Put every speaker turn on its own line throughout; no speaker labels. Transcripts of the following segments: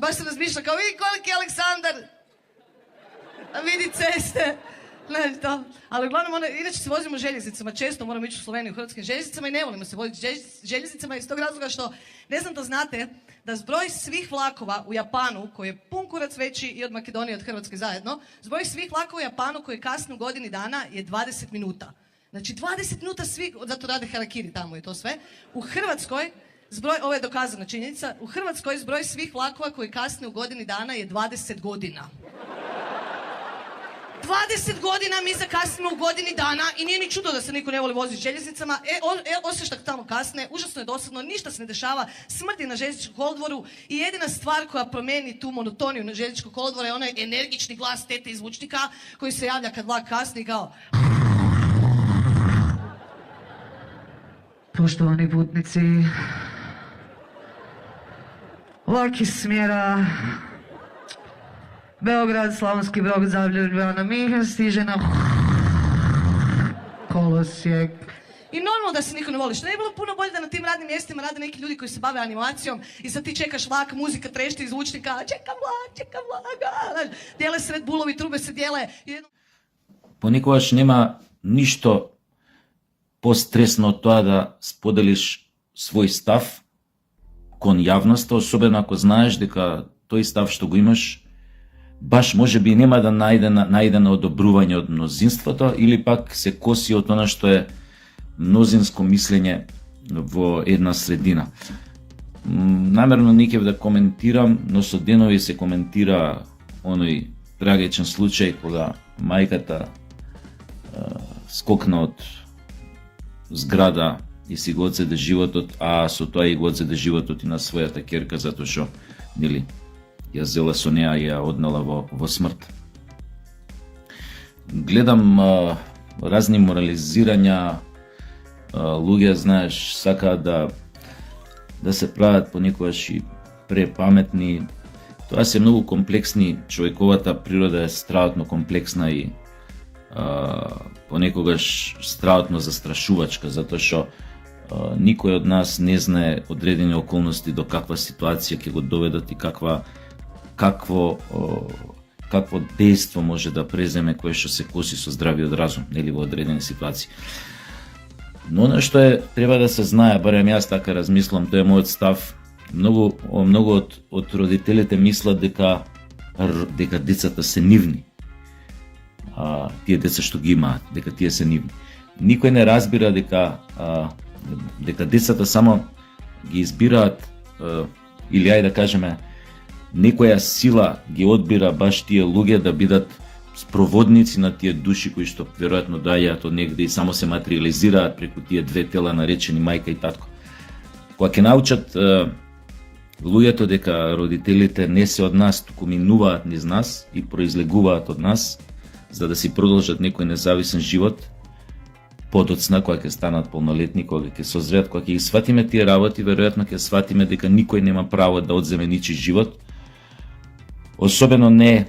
baš se razmišlja kao vidi koliki je Aleksandar, a vidi ceste. Ne, to. Ali uglavnom, inače se vozimo željeznicama, često moramo ići u Sloveniju u hrvatskim željeznicama i ne volimo se voziti željeznicama iz tog razloga što, ne znam da znate, da zbroj svih vlakova u Japanu, koji je pun kurac veći i od Makedonije i od Hrvatske zajedno, zbroj svih vlakova u Japanu koji kasne u godini dana je 20 minuta. Znači 20 minuta svi, zato rade harakiri tamo i to sve. U Hrvatskoj, ovo je dokazana činjenica, u Hrvatskoj zbroj svih vlakova koji kasne u godini dana je 20 godina. 20 godina mi zakasnimo u godini dana i nije ni čudo da se niko ne voli voziti željeznicama. Osim što tamo kasne, užasno je dosadno, ništa se ne dešava, smrti na željezničkom kolodvoru i jedina stvar koja promijeni tu monotoniju na željezničkom kolodvoru je onaj energični glas tete iz zvučnika koji se javlja kad vlak kasni i kao...
Poštovani putnici, vlak iz smjera Beograd, Slavonski Brod, Ljubljana, Minhen stiže na kolosijek.
I normalno da se niko ne voli. Što ne je bilo puno bolje da na tim radnim mjestima rade neki ljudi koji se bave animacijom i sad ti čekaš vlak, muzika trešti iz zvučnika, čekam vlak, dijele se Red Bullovi, trube se dijele.
Поникогаш нема ништо постресно од тоа да споделиш свој став кон јавноста, особено ако знаеш дека тој став што го имаш баш може би нема да најде на одобрување од мнозинството или пак се коси од она што е мнозинско мислење во една средина. Намерно не ќе да коментирам, но со денови се коментира оној трагичен случај кога мајката скокна од зграда и си го одзеде животот, а со тоа и го одзеде животот и на својата ќерка затоа што нели ја зела со неа и ја однела во смрт. Гледам разни морализирања, луѓе, знаеш, сакаат да се прават понекогаш и препаметни. Тоа се многу комплексни, човековата природа е страшно комплексна и понекогаш страшно застрашувачка, затоа што никој од нас не знае одредени околности до каква ситуација ќе го доведат и какво дејство може да преземе кое што се коси со здравиот разум, нели во одредени ситуации. Но она што треба да се знае, барем јас така размислам, тоа е мојот став. Многу од родителите мислат дека децата се нивни. Тие деца што ги имаат, дека тие се нивни. Никој не разбира дека децата само ги избираат или ајде да кажеме некоја сила ги одбира баш тие луѓе да бидат спроводници на тие души кои што веројатно доаѓаат од негде и само се материализираат преку тие две тела наречени мајка и татко. Кога ќе научат луѓето дека родителите не се од нас, туку минуваат низ нас и произлегуваат од нас, за да си продолжат некој независен живот, подоцна кога ќе станат полнолетни, кога ќе созреат, кога ќе ги сватиме тие работи, веројатно ќе сватиме дека никој нема право да одземе ничи живот, особено не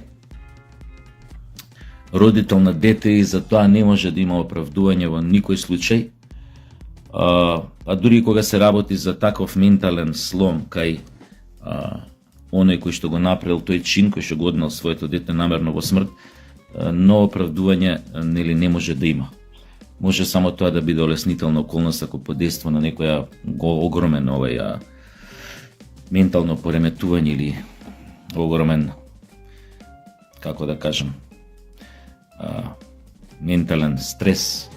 родител на дете, и за тоа не може да има оправдување во никој случај. А дури кога се работи за таков ментален слом кај оној кој што го направил тој чин, кој што го однел своето дете намерно во смрт, но оправдување нели не може да има. Може само тоа да биде олеснителна околност ако подейства на некоја огромен ментално пореметување или огромен, како да кажам, ментален стрес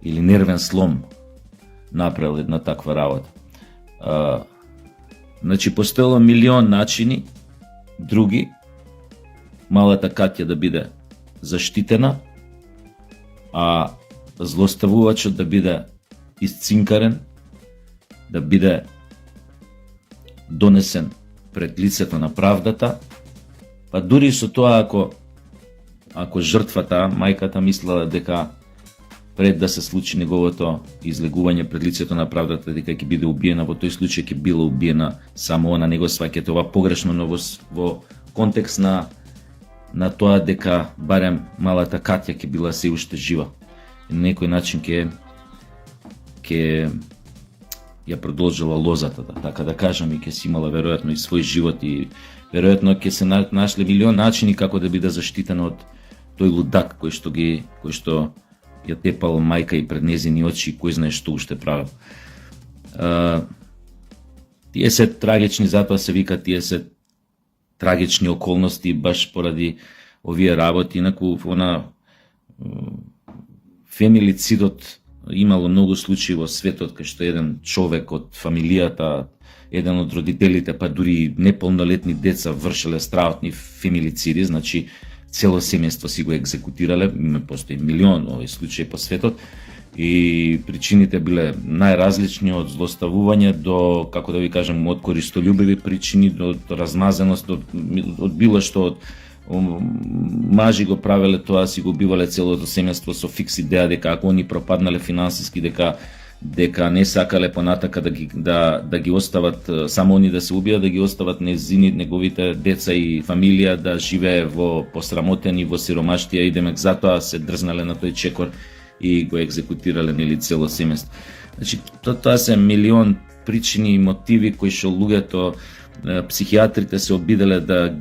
или нервен слом направил една таква работа. Значи, постоело милион начини, други, малата Катја да биде заштитена, а злоставувачот да биде исцинкарен, да биде донесен пред лицето на правдата, па дури со тоа ако жртвата, мајката, мислела дека пред да се случи неговото излегување пред лицето на правдата, дека ќе биде убиена, во тој случај ќе била убиена само она, него сваќате ова погрешно, но во контекст на тоа дека барем малата Катја ќе била се уште жива. И на некој начин ќе ја продолжила лозата, така да кажам, и ќе си имала веројатно и свој живот и веројатно ќе се нашле милион начини како да биде заштитена од тој лудак кој што ја тепал мајка и пред незини очи, кој знае што уште правил. Тие се трагични, затоа се вика, тие се трагични околности баш поради овие работи. Инаку фемилицидот имало многу случаи во светот кај што еден човек од фамилијата, еден од родителите, па дури неполнолетни деца вршеле страхотни фемилициди, значи цело семејство си го екзекутирале, постои милион овој случаи по светот и причините биле најразлични, од злоставување до, како да ви кажам, од користолюбиви причини до размазаност, од било што, од мажи го правеле тоа, си го убивале целото семејство со фикс идеја дека ако они пропаднале финансиски, дека не сакале понатака да ги остават само они да се убијат, да ги остават неговите деца и фамилија да живее во посрамотени, во сиромаштија, и демек затоа се дрзнале на тој чекор и го екзекутирале нели цело семејство. Значи тоа се милион причини и мотиви кои што луѓето, психијатрите се обиделе да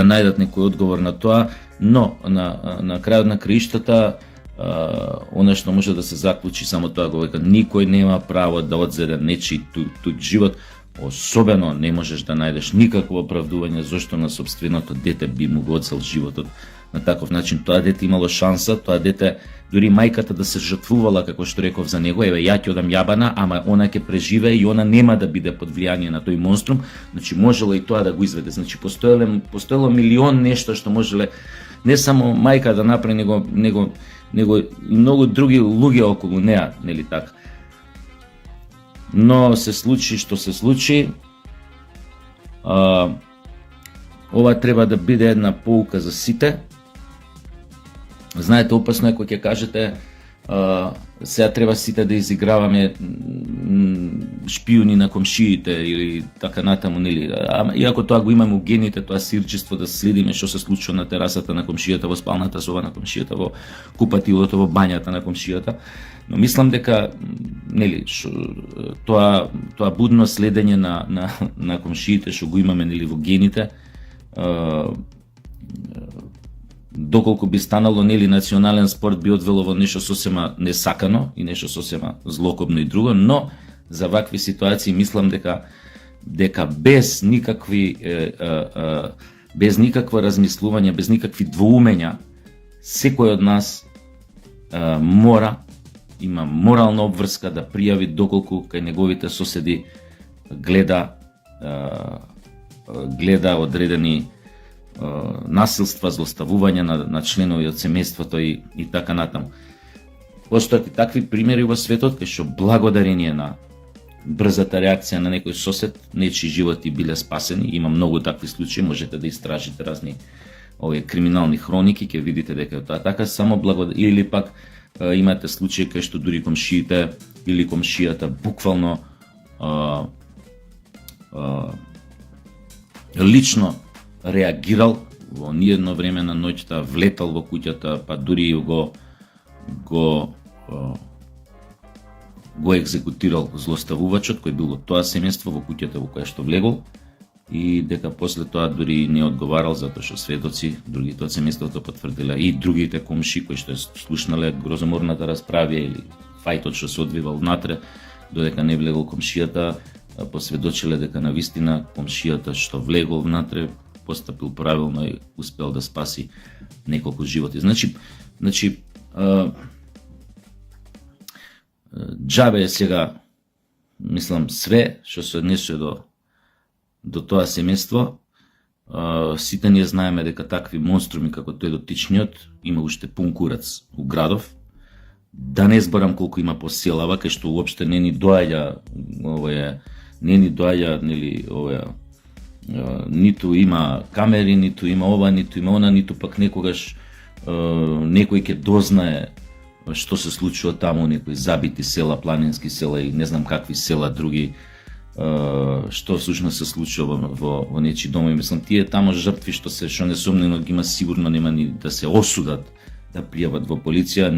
најдат некој одговор на тоа, но на крајот на краиштата она што може да се заклучи само тоа го века: никој нема право да одзеде нечи туѓ живот, особено не можеш да најдеш никакво оправдување зошто на сопственото дете би му го одзел животот на таков начин. Тоа дете имало шанса, тоа дете дури мајката да се жртвувала, како што реков за него, еве ја ќе одам јабана, ама она ќе преживее и она нема да биде под влијание на тој монструм, значи можело и тоа да го изведе. Значи постоело милион нешто што можеле не само мајка да направи, него и многу други луѓе околу неа, нели така. Но се случи што се случи. Ова треба да биде една поука за сите. Знаете, опасно е кога ќе кажете сега треба сите да изиграваме шпиуни на комшиите или така натаму, нели? Иако тоа го имаме у гените, тоа сирчество да следиме што се случува на терасата на комшијата, во спалната соба на комшијата, во купатилото, во бањата на комшијата. Но мислам дека нели тоа будно следење на комшиите што го имаме нели во гените, доколку би станало нели национален спорт, би одвело во нешто сосема несакано и нешто сосема злокобно и друго, но за вакви ситуации мислам дека без никакво размислување, без никакви двоумења, секој од нас има морална обврска да пријави доколку кај неговите соседи гледа одредени насилства, злоставување на членови од семејството и така натаму. Постојат и такви примери во светот кај што благодарение на брзата реакција на некој сосед, нечии животи биле спасени. Има многу такви случаи, можете да истражите разни овие криминални хроники, ќе видите дека тоа така, само или пак имате случаи кај што дури комшиите или комшијата буквално лично реагирал во ниедно време на ноќта, влетал во куќата, па дури го екзекутирал злоставувачот кој бил во тоа семејство, во куќата во која што влегол, и дека после тоа дури не одговарал затоа што сведоци, другите од семејството потврдиле, и другите комши кои што слушнале грозоморната расправа или фајтот што се одвивал внатре, додека не влегол комшијата, посведочиле дека навистина комшијата што влегол внатре постапил правилно и успел да спаси неколку животи. Значи џабе е сега, мислам, све што се однесува до тоа семејство. Сите ние знаеме дека такви монструми како тој дотичниот има уште пун курац у градов. Да не зборам колку има по селава, кај што уопште не ни доаѓа нели ниту има камери, ниту има ова, ниту има она, ниту пак некогаш некој ќе дознае што се случува таму, некои забити села, планински села и не знам какви села други, што всушност се случува во нечи домови. Мислам, тие тамо жртви што несомнено ги има, сигурно нема ни да се осудат да пријават во полиција,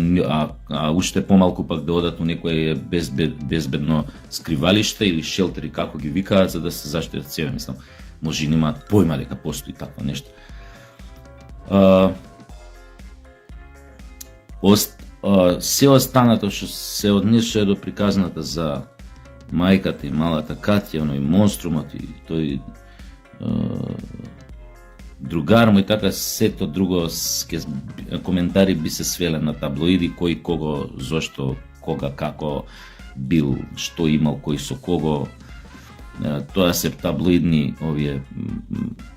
а уште помалку пак да одат у некое безбедно скривалиште или шелтери, како ги викаат, за да се заштитат себе. Мислам, може и немаат појма дека постои такво нешто. Се останато што се однесува до приказната за мајката и малата Катја, и монструмот и тој другар му и така, сето друго коментари би се свеле на таблоиди, кој кого, зошто, кога, како бил, што имал, кој со кого. Тоа се таблоидни овие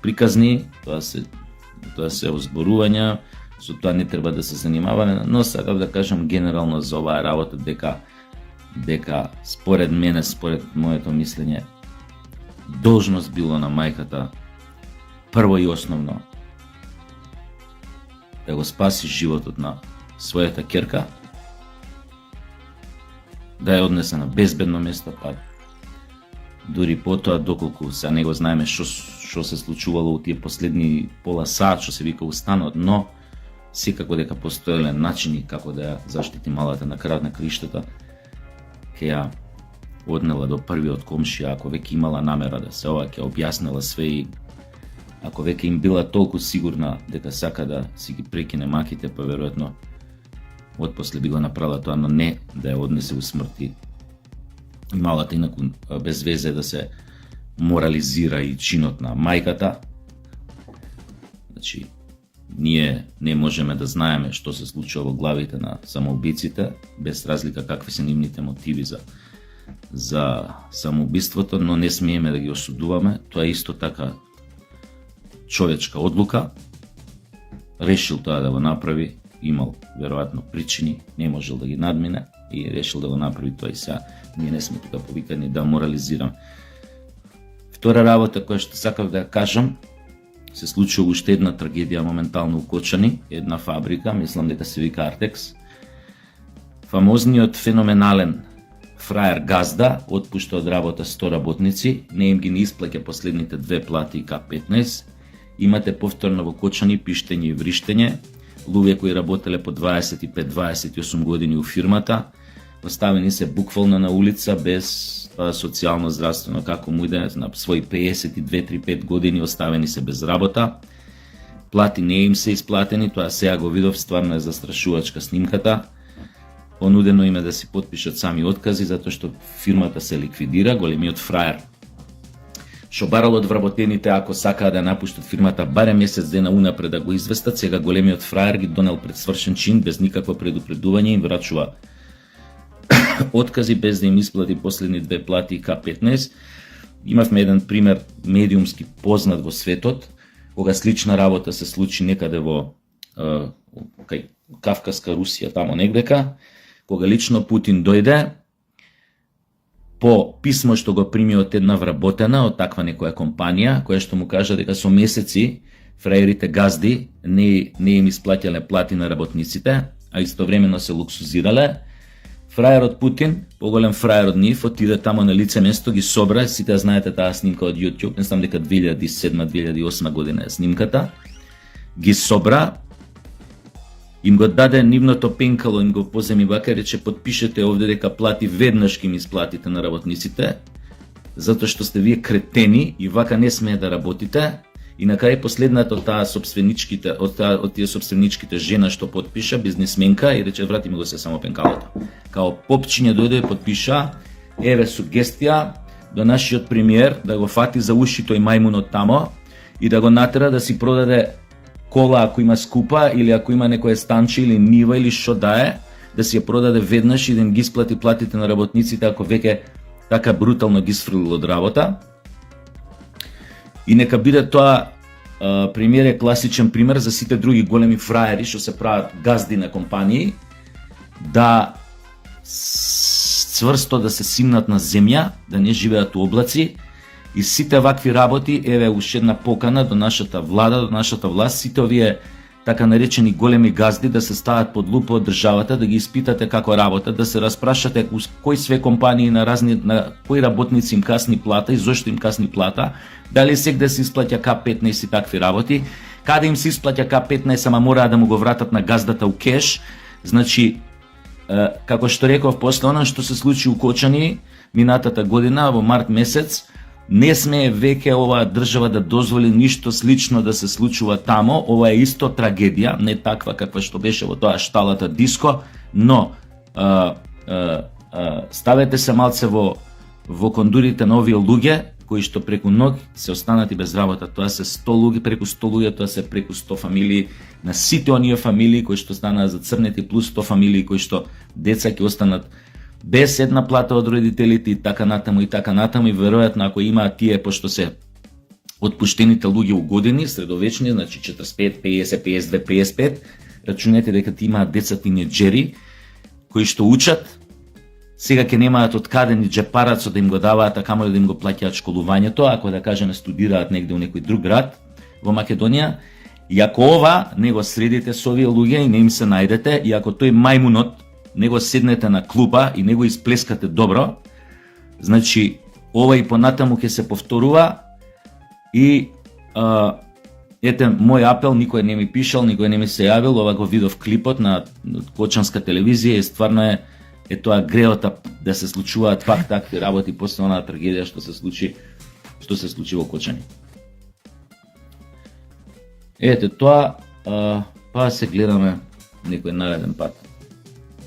приказни, тоа се озборувања, со тоа не треба да се занимаваме, но сакав да кажам генерално за оваа работа дека според мене, според моето мислење, должност било на мајката прво и основно да го спаси животот на својата ќерка, да ја однесе на безбедно место, па дури потоа доколку се не го знаеме што се случувало у тие последни пола сат, што се вика устанот, но секако дека постоеле начини како да ја заштити малата на крајот на криштата, ќе ја однела до првиот комшија, ако веќе имала намера да се ова, ќе објаснила све и ако веќе им била толку сигурна дека сака да си ги прекине маките, па веројатно отпосле би го направила тоа, но не да ја однесе у смрти. И малата инаку без везе да се морализира и чинот на мајката. Значи, ние не можеме да знаеме што се случува во главите на самоубиците, без разлика какви се нивните мотиви за самоубиството, но не смееме да ги осудуваме. Тоа е исто така човечка одлука. Решил тоа да го направи, имал веројатно причини, не можел да ги надмине и решил да го направи тоа и сега. Ние не сме тука повикани да морализирам. Втора работа која што сакав да ја кажам, се случува уште една трагедија моментално у Кочани, една фабрика, мислам дека се вика Артекс. Фамозниот феноменален фраер газда отпушта од работа 100 работници, не им ги не исплаќа последните 2 плати и К15. Имате повторно во Кочани пиштење и вриштење, луѓе кои работеле по 25-28 години у фирмата, оставени се буквално на улица без социјално здравствено како му иде, на своји 52-35 години оставени се без работа. Плати не им се исплатени, тоа сега го видов, стварно е застрашувачка снимката. Понудено им е да си потпишат сами откази затоа што фирмата се ликвидира, големиот фраер што барал од вработените ако сакаа да напуштат фирмата барем месец дена унапред да го известат, сега големиот фраер ги донел пред свршен чин без никакво предупредување, им врачува откази без да им исплати последни 2 плати и К15. Имавме еден пример медиумски познат во светот, кога слична работа се случи некаде во кај Кавказска Русија, тамо негдека, кога лично Путин дојде по писмо што го прими од една вработена од таква некоја компанија, која што му кажа дека со месеци фраерите газди не им исплаќале плати на работниците, а истовремено се луксузирале. Фраерот Путин, поголем фраер од нив, отиде тамо на лице место, ги собра, сите знаете таа снимка од YouTube, не знам дека 2007-2008 година е снимката, ги собра, им го даде нивното пенкало, им го поземи вака и рече подпишете овде дека плати веднаш ки ми исплатите на работниците, затоа што сте вие кретени и вака не смее да работите. И на крај последната од тие собственичките жена што подпиша, бизнисменка, и рече врати ми го се само пенкалото. Као попчиње дојде и подпиша, еве сугестија до нашиот премиер да го фати за уши тој мајмунот тамо и да го натера да си продаде кола ако има скупа или ако има некое станче или нива или што да си ја продаде веднаш и да им ги исплати платите на работниците ако веќе така брутално ги сфрлил од работа. И нека биде тоа пример е класичен пример за сите други големи фраери што се прават газди на компании да цврсто да се симнат на земја, да не живеат у облаци. И сите вакви работи, еве уште една покана до нашата влада, до нашата власт, сите овие така наречени големи газди да се стават под лупа од државата, да ги испитате како работат, да се распрашате кои све компании на кои работници им касни плата и зошто им касни плата, дали сек да се исплаќа К15 и такви работи, каде им се исплаќа К15, ама мораа да му го вратат на газдата у кеш. Значи, како што реков, после она што се случи у Кочани минатата година во март месец, не смее веќе оваа држава да дозволи ништо слично да се случува тамо. Ова е исто трагедија, не таква каква што беше во тоа шталата диско, но ставете се малце во кондурите на овие луѓе кои што преку ног се останати без работа. Тоа се 100 луѓе, преку 100 луѓе, тоа се преку 100 фамилии, на сите оние фамилии кои што станаа зацрнети, плюс 100 фамилии кои што деца ќе останат без една плата од родителите и така натаму и веројатно ако имаат тие, пошто се отпуштените луѓе у години, средовечни, значи 45, 50, 52, 55, рачунете дека ти имаат деца тинеџери кои што учат, сега ќе немаат од каде ни џепарацо да им го даваат, а камо да им го плаќаат школувањето, ако да кажеме студираат негде у некој друг град во Македонија. И ако ова не го средите со овие луѓе и не им се најдете, и ако тој мајмунот не го седнете на клупа и не го исплескате добро, значи ова и понатаму ќе се повторува. И ете, мој апел, никој не ми пишал, никој не ми се јавил, ова го видов клипот на Кочанска телевизија и стварно е тоа греота да се случуваат пак такви работи после онаа трагедија што се случи во Кочани. Ете тоа, па се гледаме некој нареден пат.